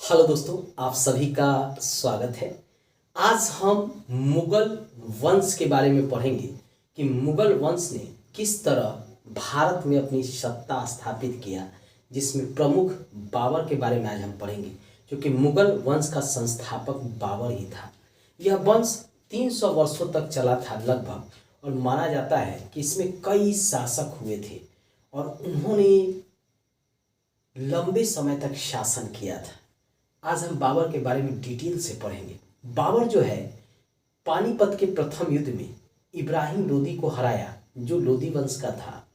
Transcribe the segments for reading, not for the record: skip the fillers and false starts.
Hello दोस्तों, आप सभी का स्वागत है। आज हम मुगल वंश के बारे में पढ़ेंगे कि मुगल वंश ने किस तरह भारत में अपनी सत्ता स्थापित किया, जिसमें प्रमुख बाबर के बारे में आज हम पढ़ेंगे, क्योंकि मुगल वंश का संस्थापक बाबर ही था। यह वंश 300 वर्षों तक चला था लगभग, और माना जाता है कि इसमें कई शासक हुए थे और उन्होंने लंबे समय तक शासन किया था। आज हम बाबर के बारे में डिटेल से पढ़ेंगे। बाबर जो है, पानीपत के प्रथम युद्ध में इब्राहिम लोदी को हराया, जो लोदी वंश का था,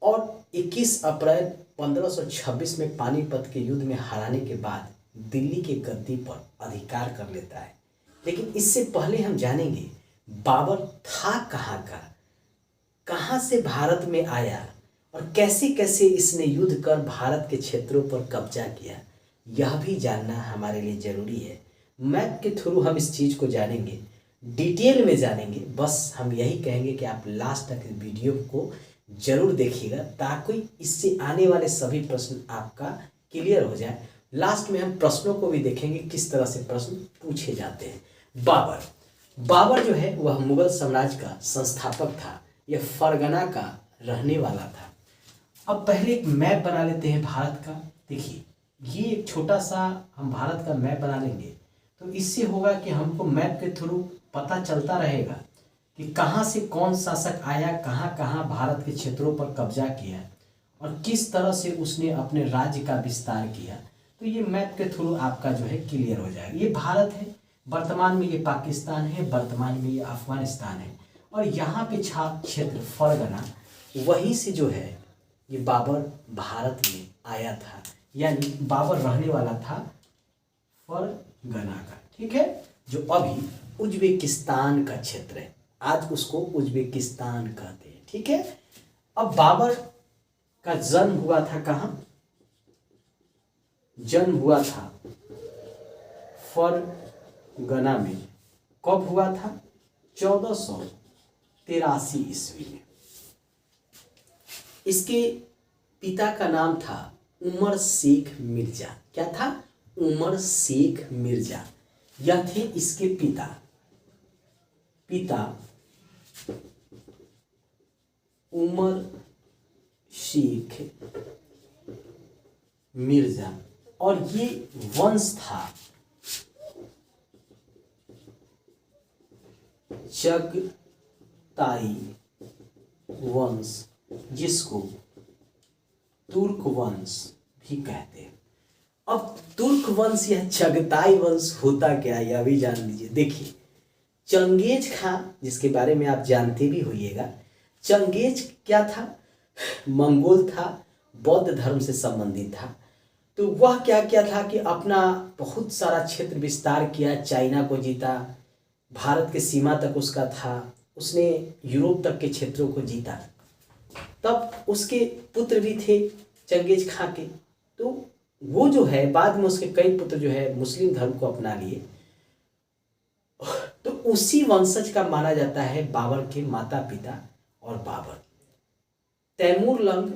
और 21 अप्रैल 1526 में पानीपत के युद्ध में हराने के बाद दिल्ली के गद्दी पर अधिकार कर लेता है। लेकिन इससे पहले हम जानेंगे बाबर था कहाँ का, कहाँ से भारत में आया और कैसे कैसे इसने युद्ध कर भारत के क्षेत्रों पर कब्जा किया। यह भी जानना हमारे लिए ज़रूरी है। मैप के थ्रू हम इस चीज़ को जानेंगे, डिटेल में जानेंगे। बस हम यही कहेंगे कि आप लास्ट तक इस वीडियो को ज़रूर देखिएगा, ताकि इससे आने वाले सभी प्रश्न आपका क्लियर हो जाए। लास्ट में हम प्रश्नों को भी देखेंगे, किस तरह से प्रश्न पूछे जाते हैं। बाबर जो है वह मुगल साम्राज्य का संस्थापक था। यह फरगना का रहने वाला था। अब पहले एक मैप बना लेते हैं भारत का। देखिए, ये एक छोटा सा हम भारत का मैप बना लेंगे, तो इससे होगा कि हमको मैप के थ्रू पता चलता रहेगा कि कहाँ से कौन शासक आया, कहाँ कहाँ भारत के क्षेत्रों पर कब्जा किया और किस तरह से उसने अपने राज्य का विस्तार किया। तो ये मैप के थ्रू आपका जो है क्लियर हो जाएगा। ये भारत है, वर्तमान में ये पाकिस्तान है, वर्तमान में ये अफगानिस्तान है, और यहाँ पे क्षेत्र फरगना, वहीं से जो है ये बाबर भारत में आया था, यानी बाबर रहने वाला था फरगना का। ठीक है, जो अभी उज्बेकिस्तान का क्षेत्र है। आज उसको उज्बेकिस्तान कहते हैं। ठीक है, अब बाबर का जन्म हुआ था कहाँ? जन्म हुआ था फरगना में। कब हुआ था? 1483 ईस्वी में। इसके पिता का नाम था उमर शेख मिर्जा। क्या था? उमर शेख मिर्जा। यह थे इसके पिता उमर शेख मिर्जा, और ये वंश था चगताई वंश, जिसको तुर्क वंश भी कहते हैं। अब तुर्क वंश या चगताई वंश होता क्या, यह भी जान लीजिए। देखिए, चंगेज खां, जिसके बारे में आप जानते भी होइएगा, चंगेज क्या था? मंगोल था, बौद्ध धर्म से संबंधित था। तो वह क्या क्या था कि अपना बहुत सारा क्षेत्र विस्तार किया, चाइना को जीता, भारत के सीमा तक उसका था, उसने यूरोप तक के क्षेत्रों को जीता। तब उसके पुत्र भी थे चंगेज खां के। तो वो जो है, बाद में उसके कई पुत्र जो है मुस्लिम धर्म को अपना लिए। तो उसी वंशज का माना जाता है बाबर के माता पिता और बाबर। तैमूर लंग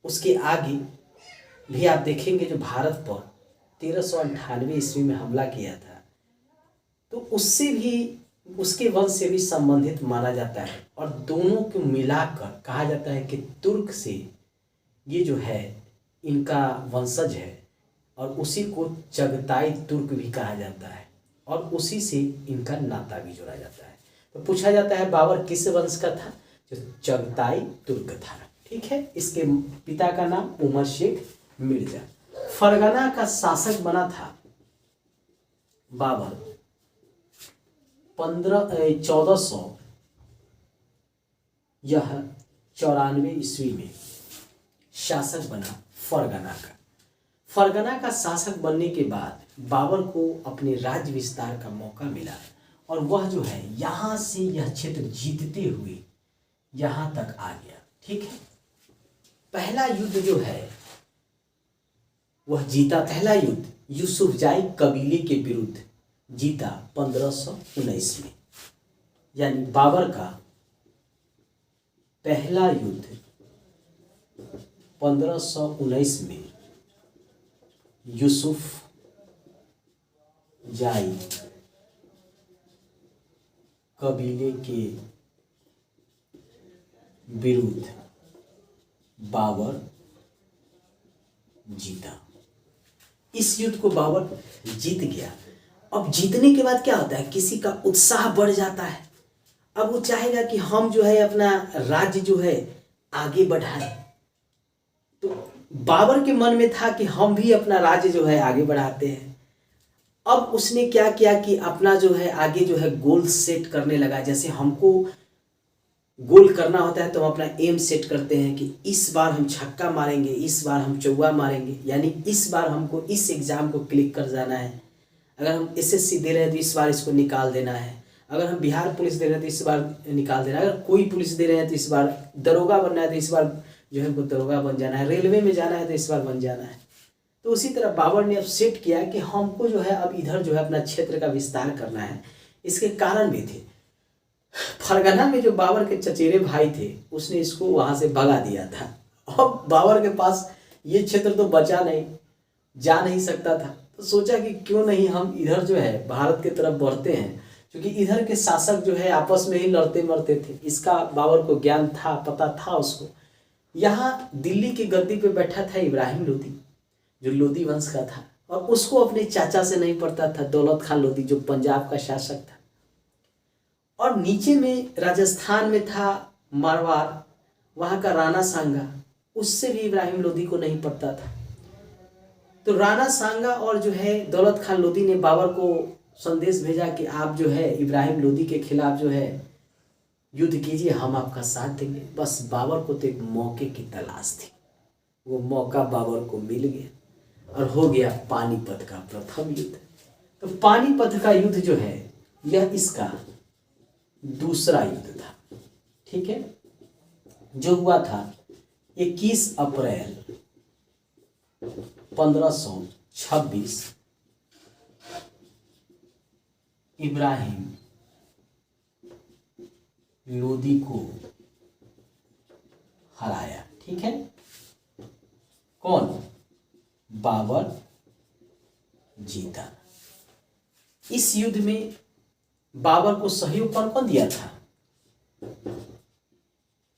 उसके आगे भी आप देखेंगे, जो भारत पर 1398 ईस्वी में हमला किया था, तो उससे भी, उसके वंश से भी संबंधित माना जाता है। और दोनों को मिलाकर कहा जाता है कि तुर्क से ये जो है इनका वंशज है, और उसी को चगताई तुर्क भी कहा जाता है, और उसी से इनका नाता भी जोड़ा जाता है। तो पूछा जाता है बाबर किस वंश का था? जो चगताई तुर्क था। ठीक है, इसके पिता का नाम उमर शेख मिर्जा। फरगना का शासक बना था बाबर 1494 ईस्वी में शासक बना फरगना का। फरगना का शासक बनने के बाद बाबर को अपने राज्य विस्तार का मौका मिला, और वह जो है यहाँ से यह क्षेत्र जीतते हुए यहाँ तक आ गया। ठीक है, पहला युद्ध जो है वह जीता। पहला युद्ध यूसुफजाई कबीले के विरुद्ध जीता 1519 में, यानी बाबर का पहला युद्ध 1519 में यूसुफ जाई कबीले के विरुद्ध बाबर जीता। इस युद्ध को बाबर जीत गया। अब जीतने के बाद क्या होता है, किसी का उत्साह बढ़ जाता है। अब वो चाहेगा कि हम जो है अपना राज्य जो है आगे बढ़ाएं। तो बाबर के मन में था कि हम भी अपना राज्य जो है आगे बढ़ाते हैं। अब उसने क्या किया कि अपना जो है आगे जो है गोल सेट करने लगा। जैसे हमको गोल करना होता है तो हम अपना एम सेट करते हैं कि इस बार हम छक्का मारेंगे, इस बार हम चौका मारेंगे, यानी इस बार हमको इस एग्ज़ाम को क्लिक कर जाना है। अगर हम एसएससी दे रहे हैं तो इस बार इसको निकाल देना है। अगर हम बिहार पुलिस दे रहे हैं तो इस बार निकाल देना है। अगर कोई पुलिस दे रहे हैं तो इस बार दरोगा बनना है तो इस बार जो है हमको दरोगा बन जाना है। रेलवे में जाना है तो इस बार बन जाना है। तो उसी तरह बाबर ने अब सेट किया कि हमको जो है अब इधर जो है अपना क्षेत्र का विस्तार करना है। इसके कारण भी थे। फरगना में जो बाबर के चचेरे भाई थे उसने इसको वहां से भगा दिया था। अब बाबर के पास ये क्षेत्र तो बचा नहीं, जा नहीं सकता था। तो सोचा कि क्यों नहीं हम इधर जो है भारत की तरफ बढ़ते हैं, क्योंकि इधर के शासक जो है आपस में ही लड़ते मरते थे। इसका बाबर को ज्ञान था, पता था उसको। यहाँ दिल्ली की गद्दी पे बैठा था इब्राहिम लोदी, जो लोदी वंश का था, और उसको अपने चाचा से नहीं पड़ता था, दौलत खान लोदी, जो पंजाब का शासक था। और नीचे में राजस्थान में था मारवाड़, वहाँ का राणा सांगा, उससे भी इब्राहिम लोदी को नहीं पड़ता था। तो राणा सांगा और जो है दौलत खान लोदी ने बाबर को संदेश भेजा कि आप जो है इब्राहिम लोदी के खिलाफ जो है युद्ध कीजिए, हम आपका साथ देंगे। बस बाबर को तो एक मौके की तलाश थी। वो मौका बाबर को मिल गया और हो गया पानीपत का प्रथम युद्ध। तो पानीपत का युद्ध जो है यह इसका दूसरा युद्ध था। ठीक है, जो हुआ था 21 अप्रैल 1526 इब्राहिम लोदी को हराया। ठीक है, कौन? बाबर जीता। इस युद्ध में बाबर को सहयोग कौन कौन दिया था?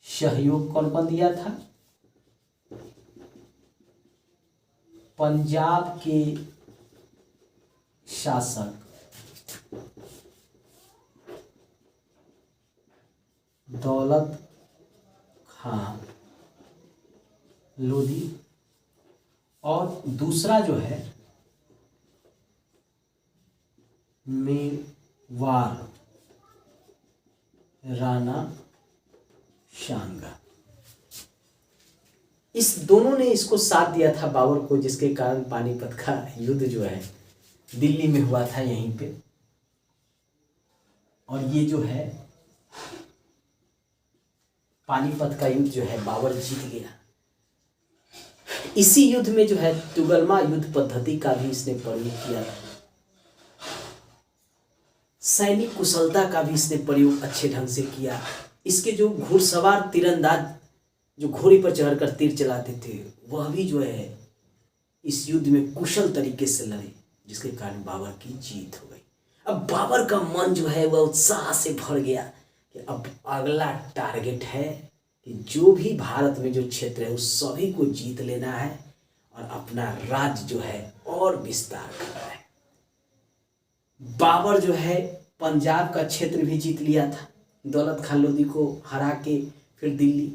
सहयोग कौन कौन दिया था? पंजाब के शासक दौलत खान लोदी, और दूसरा जो है मेवाड़ राणा सांगा। इस दोनों ने इसको साथ दिया था बाबर को, जिसके कारण पानीपत का युद्ध जो है दिल्ली में हुआ था यहीं पे। और ये जो है पानीपत का युद्ध जो है बाबर जीत गया। इसी युद्ध में जो है तुगलमा युद्ध पद्धति का भी इसने प्रयोग किया था। सैनिक कुशलता का भी इसने प्रयोग अच्छे ढंग से किया। इसके जो घुड़सवार तीरंदाज जो घोड़े पर चढ़कर तीर चलाते थे, वह भी जो है इस युद्ध में कुशल तरीके से लड़े, जिसके कारण बाबर की जीत हो गई। अब बाबर का मन जो है वह उत्साह से भर गया कि अब अगला टारगेट है कि जो भी भारत में जो क्षेत्र है उस सभी को जीत लेना है और अपना राज्य जो है और विस्तार करना है। बाबर जो है पंजाब का क्षेत्र भी जीत लिया था, दौलत खान लोदी को हरा के। फिर दिल्ली,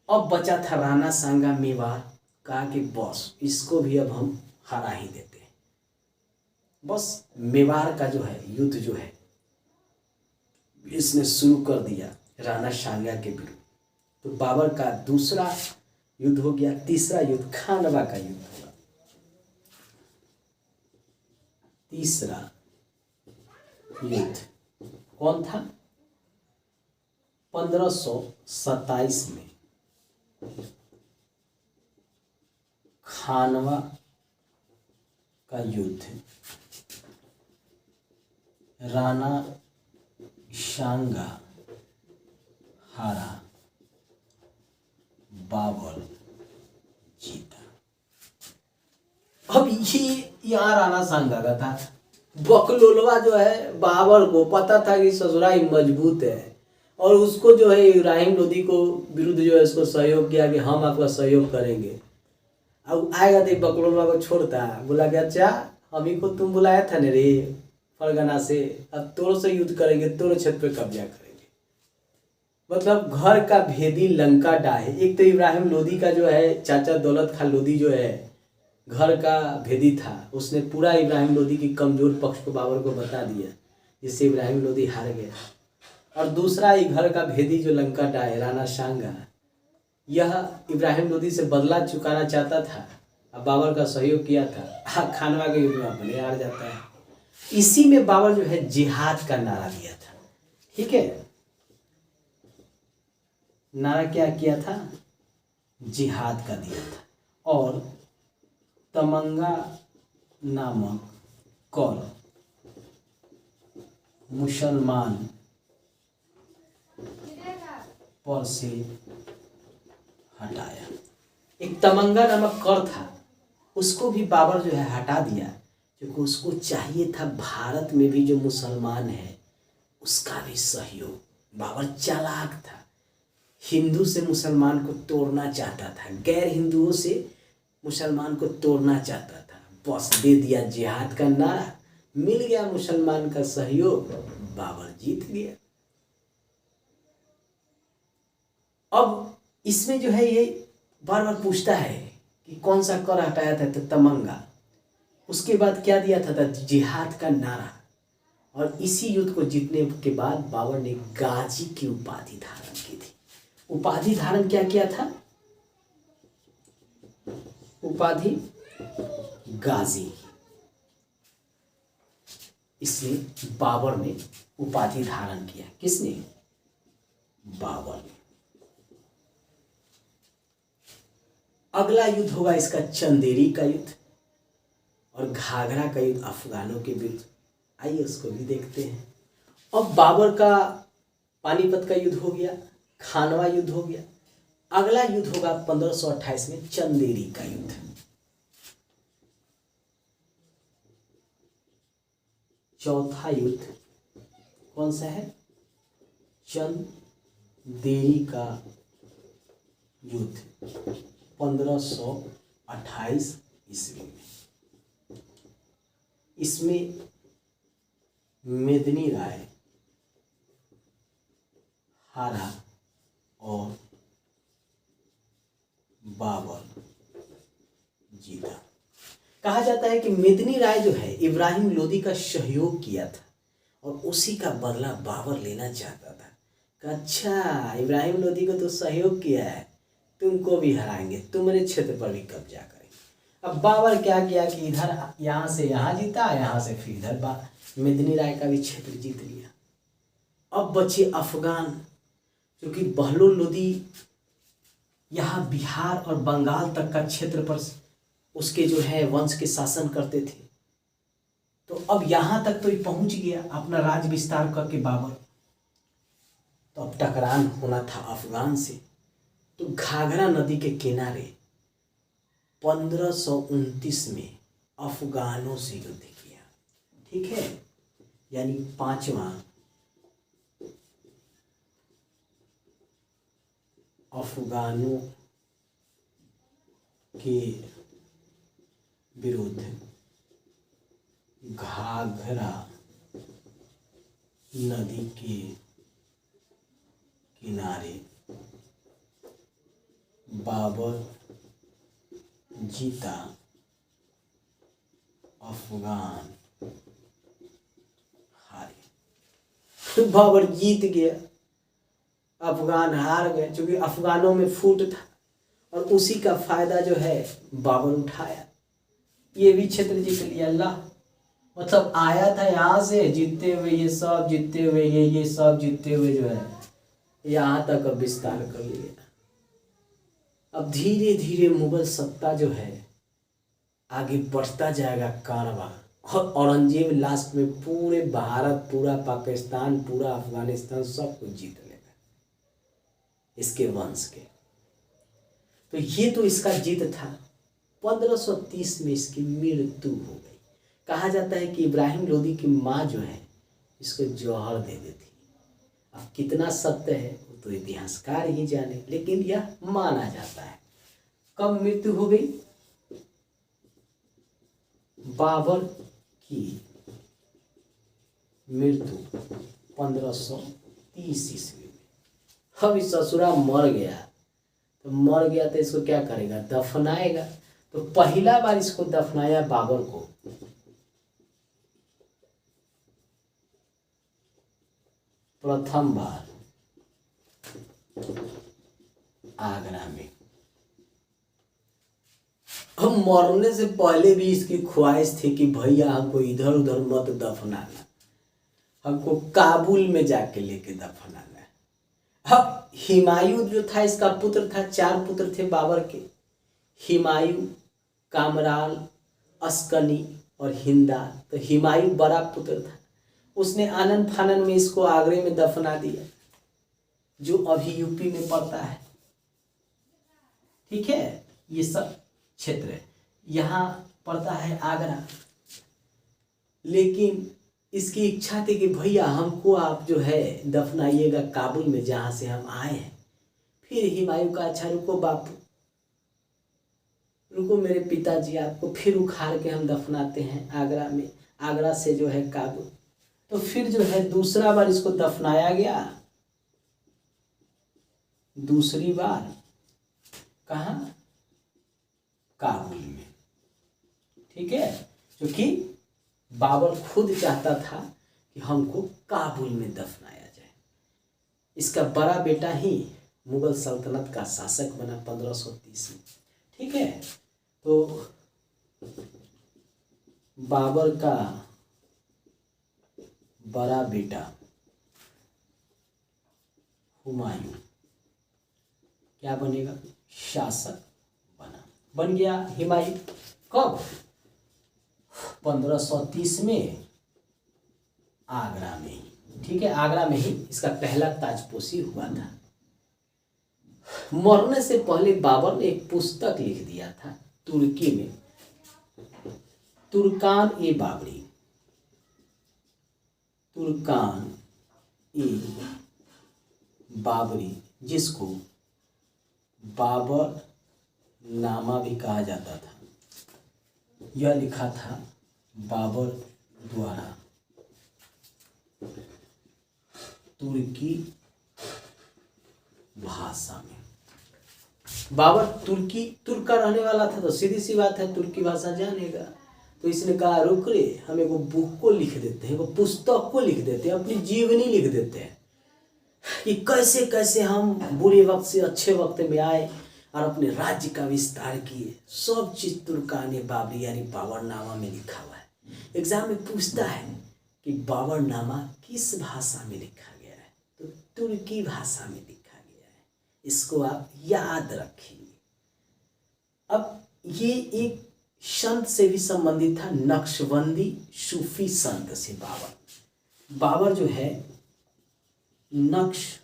अब बचा था राणा सांगा मेवाड़। कहा कि बस इसको भी अब हम हरा ही देते हैं। बस मेवाड़ का जो है युद्ध जो है इसने शुरू कर दिया राणा सांगा के विरुद्ध। तो बाबर का दूसरा युद्ध हो गया। तीसरा युद्ध खानवा का युद्ध हुआ। तीसरा युद्ध कौन था? 1527 में खानवा का युद्ध राणा सांगा हारा, बाबर जीता। अब ये यहाँ राणा सांगा का था। बकलोलवा जो है बाबर को पता था कि ससुराल मजबूत है, और उसको जो है इब्राहिम लोदी को विरुद्ध जो है उसको सहयोग किया कि हम आपका सहयोग करेंगे। अब आएगा तो बकलोलवा को छोड़ता, बोला कि अच्छा हम ही को तुम बुलाया था न रे फरगना से, अब तोरो से युद्ध करेंगे, तोरो क्षेत्र पे कब्जा करेंगे। मतलब घर का भेदी लंका डाहे। एक तो इब्राहिम लोदी का जो है चाचा दौलत खां लोदी जो है घर का भेदी था, उसने पूरा इब्राहिम लोदी की कमजोर पक्ष को बाबर को बता दिया, जिससे इब्राहिम लोदी हार गया। और दूसरा ही घर का भेदी जो लंका डाहे राणा सांगा, यह इब्राहिम लोदी से बदला चुकाना चाहता था, अब बाबर का सहयोग किया था। खानवा के युद्ध में अपने हार जाता है। इसी में बाबर जो है जिहाद का नारा दिया था। ठीक है, नारा क्या किया था? जिहाद का दिया था। और तमंगा नामक कौर मुसलमान पर से हटाया। एक तमंगा नामक कर था, उसको भी बाबर जो है हटा दिया, क्योंकि उसको चाहिए था भारत में भी जो मुसलमान है उसका भी सहयोग। बाबर चालाक था, हिंदू से मुसलमान को तोड़ना चाहता था, गैर हिंदुओं से मुसलमान को तोड़ना चाहता था। बस दे दिया जिहाद का नारा, मिल गया मुसलमान का सहयोग, बाबर जीत गया। अब इसमें जो है ये बार बार पूछता है कि कौन सा कर हटाया था? तो तमंगा। उसके बाद क्या दिया था? जिहाद का नारा। और इसी युद्ध को जीतने के बाद बाबर ने गाजी की उपाधि धारण की थी। उपाधि धारण क्या किया था? उपाधि गाजी। इसलिए बाबर ने उपाधि धारण किया। किसने? बाबर ने। अगला युद्ध होगा इसका चंदेरी का युद्ध और घाघरा का युद्ध अफगानों के विरुद्ध। आइए उसको भी देखते हैं। अब बाबर का पानीपत का युद्ध हो गया, खानवा युद्ध हो गया। अगला युद्ध होगा 1528 में चंदेरी का युद्ध। चौथा युद्ध कौन सा है? चंदेरी का युद्ध 1528 ईस्वी में। इसमें मेदिनी राय हारा और बाबर जीता। कहा जाता है कि मेदिनी राय जो है इब्राहिम लोदी का सहयोग किया था और उसी का बदला बाबर लेना चाहता था। कि अच्छा इब्राहिम लोदी को तो सहयोग किया है, तुमको भी हराएंगे, तुम्हारे क्षेत्र पर भी कब्जा करेंगे। अब बाबर क्या किया कि इधर यहाँ से यहाँ जीता, यहाँ से फिर इधर मेदिनी राय का भी क्षेत्र जीत लिया। अब बचे अफगान, क्योंकि बहलोल लोदी यहाँ बिहार और बंगाल तक का क्षेत्र पर उसके जो है वंश के शासन करते थे। तो अब यहाँ तक तो ये पहुँच गया अपना राज विस्तार करके बाबर। तो अब टकरान होना था अफगान से। तो घाघरा नदी के किनारे 1529 में अफगानों से युद्ध किया। ठीक है, यानी पांचवा अफगानों के विरुद्ध घाघरा नदी के किनारे बाबर जीता, अफगान हारे। बाबर जीत गया, अफगान हार गए, क्योंकि अफगानों में फूट था और उसी का फायदा जो है बाबर उठाया। ये भी क्षेत्र जीत लिया। अल्लाह मतलब आया था यहाँ से जीतते हुए, ये सब जीतते हुए, ये सब जीतते हुए जो है यहाँ तक अब विस्तार कर लिया। अब धीरे धीरे मुगल सत्ता जो है आगे बढ़ता जाएगा कारवां, और औरंगजेब लास्ट में पूरे भारत, पूरा पाकिस्तान, पूरा अफगानिस्तान सब कुछ जीत लेगा इसके वंश के। तो ये तो इसका जीत था। 1530 में इसकी मृत्यु हो गई। कहा जाता है कि इब्राहिम लोदी की माँ जो है इसको जौहर दे देती। अब कितना सत्य है वो तो इतिहासकार ही जाने, लेकिन यह माना जाता है। कब मृत्यु हो गई? बाबर की मृत्यु 1530 ईस्वी में। अब इस ससुरा मर गया तो इसको क्या करेगा? दफनाएगा। तो पहला बार इसको दफनाया बाबर को प्रथम बार आगरा में। अब मरने से पहले भी इसकी ख्वाहिश थी कि भैया हमको इधर उधर मत दफनाना, हमको काबुल में जाके लेके दफनाना। अब हुमायूं जो था इसका पुत्र था, 4 पुत्र थे बाबर के, हुमायूं, कामरान, अस्कनी और हिंदा। तो हुमायूं बड़ा पुत्र था, उसने आनंद फानन में इसको आगरे में दफना दिया, जो अभी यूपी में पड़ता है। ठीक है, ये सब क्षेत्र यहाँ पड़ता है आगरा। लेकिन इसकी इच्छा थी कि भैया हमको आप जो है दफनाइएगा काबुल में, जहाँ से हम आए हैं। फिर हुमायूं का अच्छा रुको बापू, रुको मेरे पिताजी, आपको फिर उखाड़ के हम दफनाते हैं आगरा में, आगरा से जो है काबुल। तो फिर जो है दूसरा बार इसको दफनाया गया। दूसरी बार कहाँ? काबुल में। ठीक है, क्योंकि बाबर खुद चाहता था कि हमको काबुल में दफनाया जाए। इसका बड़ा बेटा ही मुगल सल्तनत का शासक बना 1530 में। ठीक है, तो बाबर का बड़ा बेटा हुमायूं क्या बनेगा? शासक बन गया हुमायूं। कब? 1530 में आगरा में ही। ठीक है, आगरा में ही इसका पहला ताजपोशी हुआ था। मरने से पहले बाबर ने एक पुस्तक लिख दिया था तुर्की में, तुर्कान ए बाबरी, तुर्कान ए बाबरी, जिसको बाबर नामा भी कहा जाता था। यह लिखा था बाबर द्वारा तुर्की भाषा में। बाबर तुर्क का रहने वाला था, तो सीधी सी बात है तुर्की भाषा जानेगा। तो इसने कहा रुक रे, हम एगो बुक को लिख देते हैं, एगो पुस्तक को लिख देते हैं, अपनी जीवनी लिख देते हैं कि कैसे कैसे हम बुरे वक्त से अच्छे वक्त में आए और अपने राज्य का विस्तार किए। सब चीज तुर्कान बाबरी यानी बाबरनामा में लिखा हुआ है। एग्जाम में पूछता है कि बाबरनामा किस भाषा में लिखा गया है? तो तुर्की भाषा में लिखा गया है। इसको आप याद रखिए। अब ये एक संत से भी संबंधित था, नक्शबंदी सूफी संत से। बाबर जो है नक्शबंदी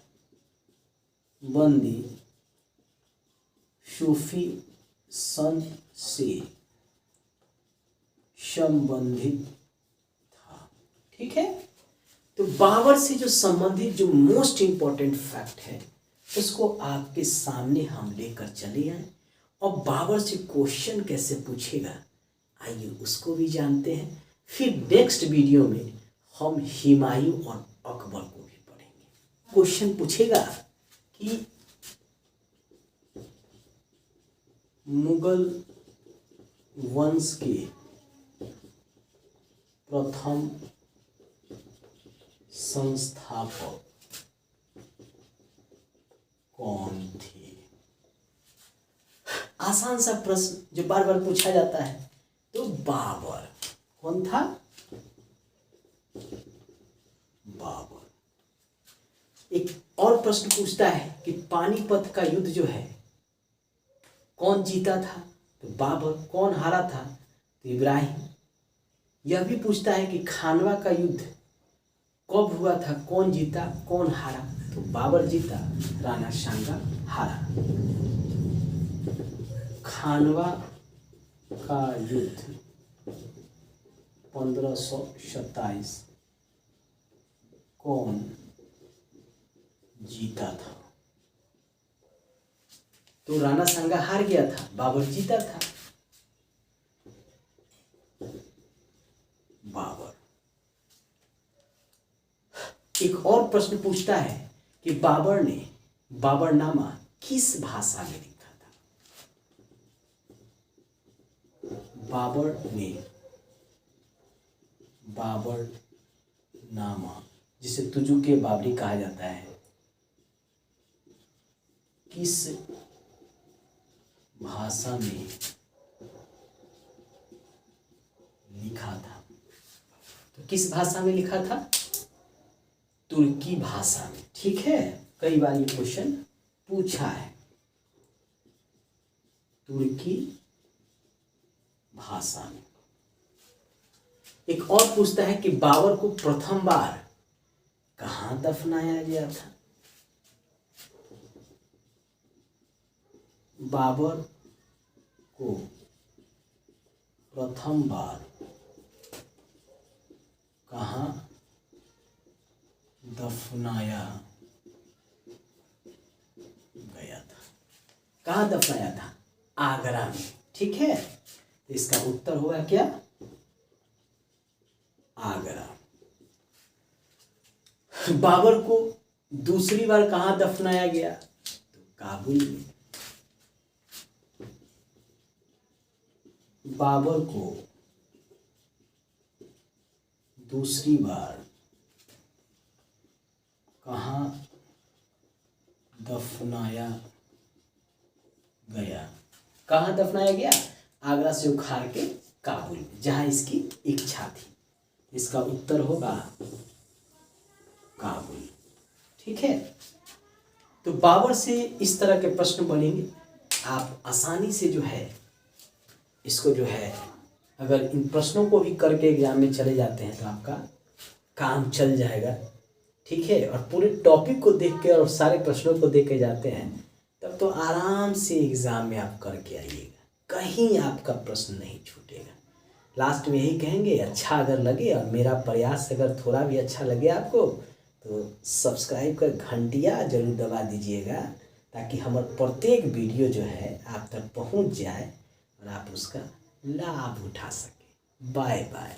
सूफी संत से संबंधित था। ठीक है, तो बाबर से जो संबंधित जो मोस्ट इंपॉर्टेंट फैक्ट है उसको आपके सामने हम लेकर चले आए। और बाबर से क्वेश्चन कैसे पूछेगा आइए उसको भी जानते हैं। फिर नेक्स्ट वीडियो में हम हुमायूं और अकबर को भी पढ़ेंगे। क्वेश्चन पूछेगा कि मुगल वंश के प्रथम संस्थापक कौन थे? आसान सा प्रश्न जो बार बार पूछा जाता है। तो बाबर कौन था? बाबर। एक और प्रश्न पूछता है कि पानीपत का युद्ध जो है कौन जीता था? तो बाबर। कौन हारा था? तो इब्राहिम। यह भी पूछता है कि खानवा का युद्ध कब हुआ था? कौन जीता कौन हारा? तो बाबर जीता, राणा सांगा हारा। खानवा का युद्ध 1527 कौन जीता था? तो राणा सांगा हार गया था, बाबर जीता था। बाबर। एक और प्रश्न पूछता है कि बाबर ने बाबरनामा किस भाषा में लिखा था? बाबर ने बाबरनामा, जिसे तुजुक बाबरी कहा जाता है, किस भाषा में लिखा था? तो किस भाषा में लिखा था? तुर्की भाषा में। ठीक है, कई बार ये क्वेश्चन पूछा है। तुर्की भाषा में। एक और पूछता है कि बाबर को प्रथम बार कहां दफनाया गया था? बाबर को प्रथम बार कहां दफनाया गया था? कहां दफनाया था? आगरा में। ठीक है, तो इसका उत्तर होगा क्या? आगरा। बाबर को दूसरी बार कहां दफनाया गया? तो काबुल में। बाबर को दूसरी बार कहां दफनाया गया? कहां दफनाया गया? आगरा से उखाड़ के काबुल में, जहां इसकी इच्छा थी। इसका उत्तर होगा काबुल। ठीक है, तो बाबर से इस तरह के प्रश्न बनेंगे। आप आसानी से जो है इसको जो है, अगर इन प्रश्नों को भी करके एग्जाम में चले जाते हैं तो आपका काम चल जाएगा। ठीक है, और पूरे टॉपिक को देख के और सारे प्रश्नों को देख के जाते हैं तब तो आराम से एग्जाम में आप करके आइएगा, कहीं आपका प्रश्न नहीं छूटेगा। लास्ट में यही कहेंगे, अच्छा अगर लगे और मेरा प्रयास अगर थोड़ा भी अच्छा लगे आपको तो सब्सक्राइब कर घंटिया जरूर दबा दीजिएगा, ताकि हमारा प्रत्येक वीडियो जो है आप तक पहुंच जाए और आप उसका लाभ उठा सकें। Bye bye.